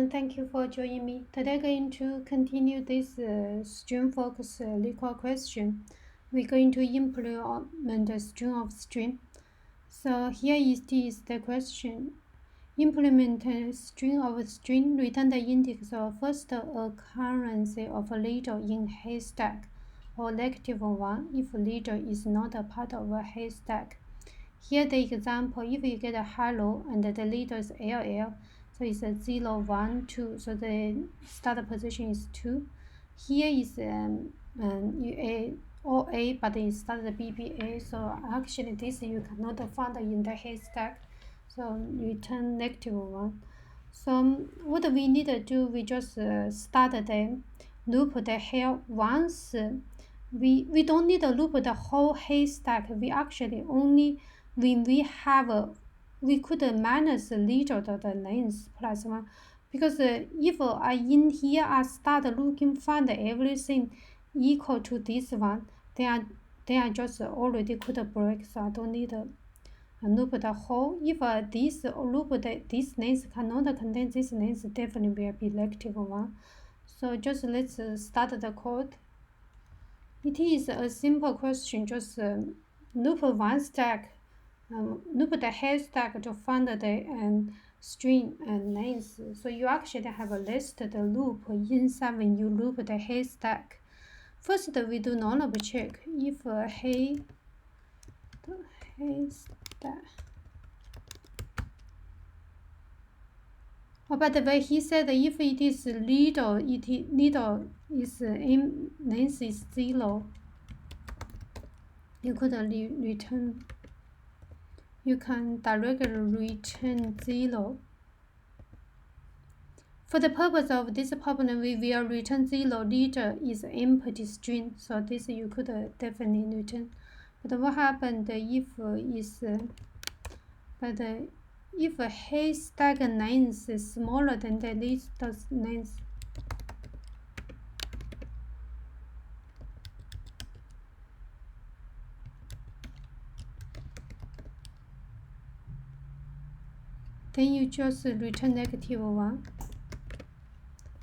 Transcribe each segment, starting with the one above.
Thank you for joining me. Today I'm going to continue this string focus leetcode question. We're going to implement a string of string. So here is the question. Implement a string of string, return the index of first occurrence of a leader in haystack, or -1 if leader is not a part of a haystack. Here the example, if you get a hello and the leader is LL, so it's a 0, 1, 2, so the start position is 2. Here is or A, but it started BBA, so actually this you cannot find in the haystack, so return -1. So what we need to do, we just start the loop the here once. We don't need to loop the whole haystack. We actually only when we have we could minus leader the length plus 1, because if I in here I start looking find everything equal to this one, then I just already could break, so I don't need loop the whole. If this loop this length cannot contain this length, definitely will be -1. So just let's start the code. It is a simple question, just loop one stack, loop the haystack to find the string and length. So you actually have a listed loop inside when you loop the haystack. First, we do null check if haystack. Oh, by the way, he said if it is leader, leader is in length is 0. You could return. You can directly return 0. For the purpose of this problem, we will return 0. Leader is empty string, so this you could definitely return. But what happened if if a haystack length is smaller than the leader's length? Then you just return -1.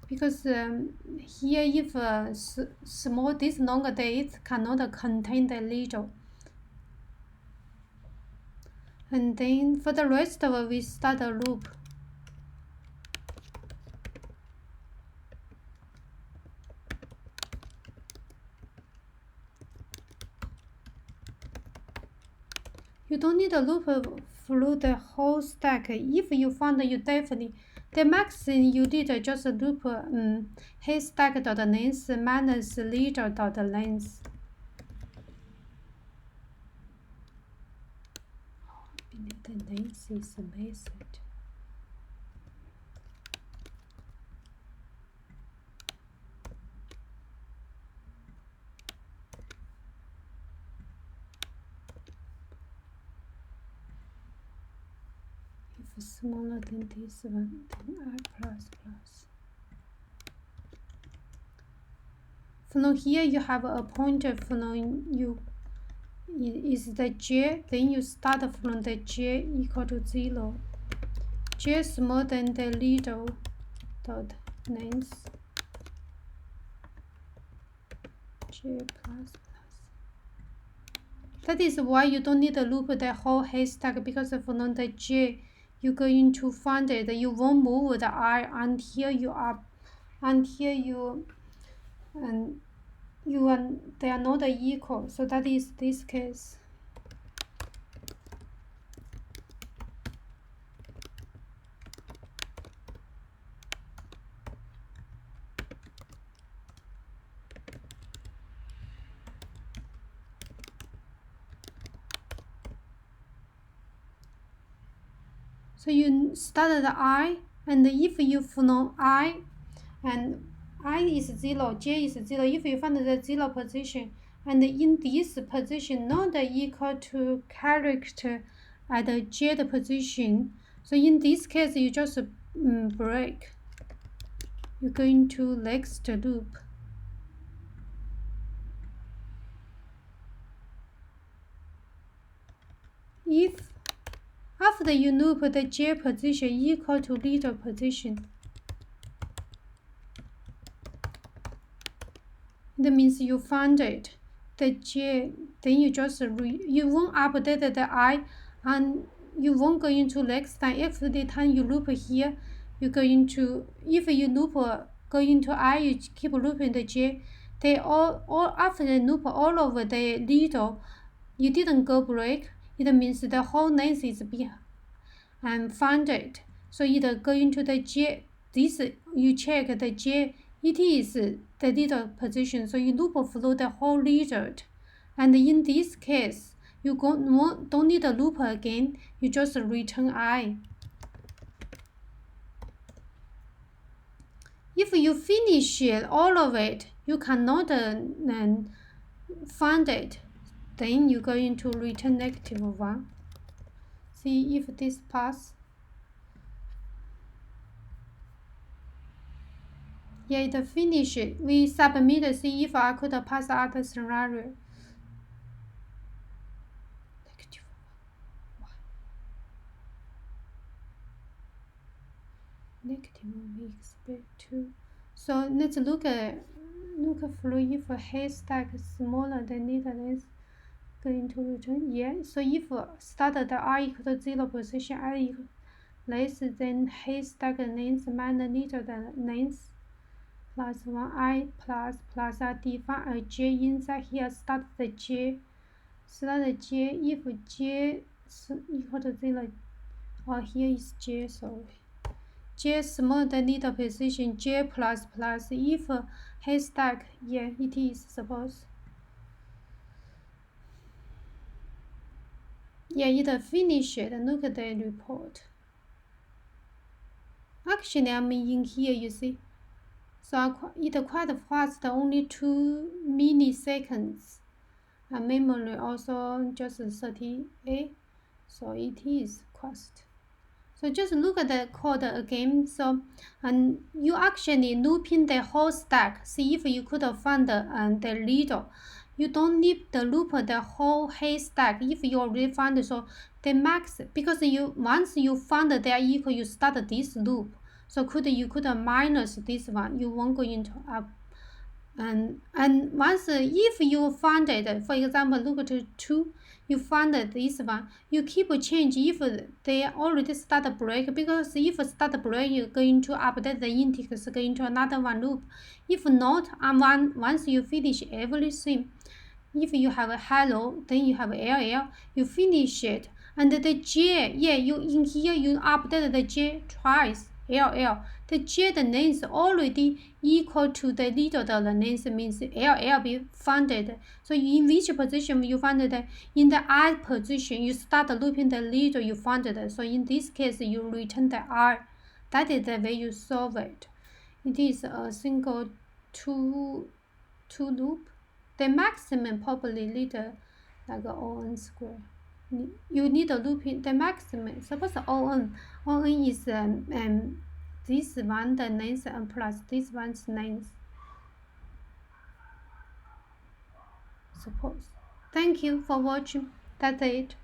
Because here if small this longer dates cannot contain the leader. And then for the rest of it, we start a loop. You don't need a loop through the whole stack. If you found you definitely the max you did just loop haystack.length minus leader.length. The length is method. If smaller than this one, then I++. From here you have a pointer from you is the j, then you start from the j equal to 0. J smaller than the leader dot length j++. That is why you don't need to loop the whole haystack, because from the j you're going to find it. You won't move the I until you are they are not equal. So that is this case. So you start the I, and if you know I, and I is 0, j is 0, if you find the 0 position, and in this position not equal to character at the j position, so in this case you just break. You're going to next loop. If after you loop the j position equal to leader position, That means you found it, the j, then you just you won't update the I, and you won't go into next time. Every time you loop here, you go into, if you loop go into I, you keep looping the j. They all after the loop all over the little, you didn't go break. It means the whole length is founded. So either go into the j, this you check the j, it is the leader position, so you loop through the whole leader. And in this case, you don't need a loop again, you just return I. If you finish all of it, you cannot find it, then you go into return -1. See if this pass. Yeah, it finished. We submit, see if I could pass other scenario. -1 we expect to. So let's look through if a haystack smaller than leader length going to return. Yeah, so if started I equal to 0 position, I equal less than haystack length minus leader length plus 1I plus I define a j inside here, start the j if j is equal to 0, or here is j, sorry. J smaller than leader position, j plus if haystack, yeah, it is suppose. Yeah, it finished. Look at the report. Actually, I'm in here, you see. So it quite fast, only 2 milliseconds. And memory also just 38, so it is fast. So just look at the code again. So, and you actually looping the whole stack. See if you could find the leader. You don't need to loop the whole haystack if you already found. So the max, because once you found they are equal, you start this loop. So you could minus this one. You won't go into up. And once if you find it, for example, look at 2, you find this one, you keep change if they already start break, because if start break, you're going to update the index, go into another one loop. If not, once you finish everything, if you have a hello, then you have LL, you finish it, and the j, yeah, you in here you update the j twice, LL. The j the length already equal to the leader the length, means LL be founded. So in which position you founded? In the I position, you start looping the leader you founded. So in this case, you return the I. That is the way you solve it. It is a single two loop. The maximum probably leader like ON square. You need a looping the maximum. Suppose ON is this one the length and plus this one's length. Suppose. Thank you for watching. That's it.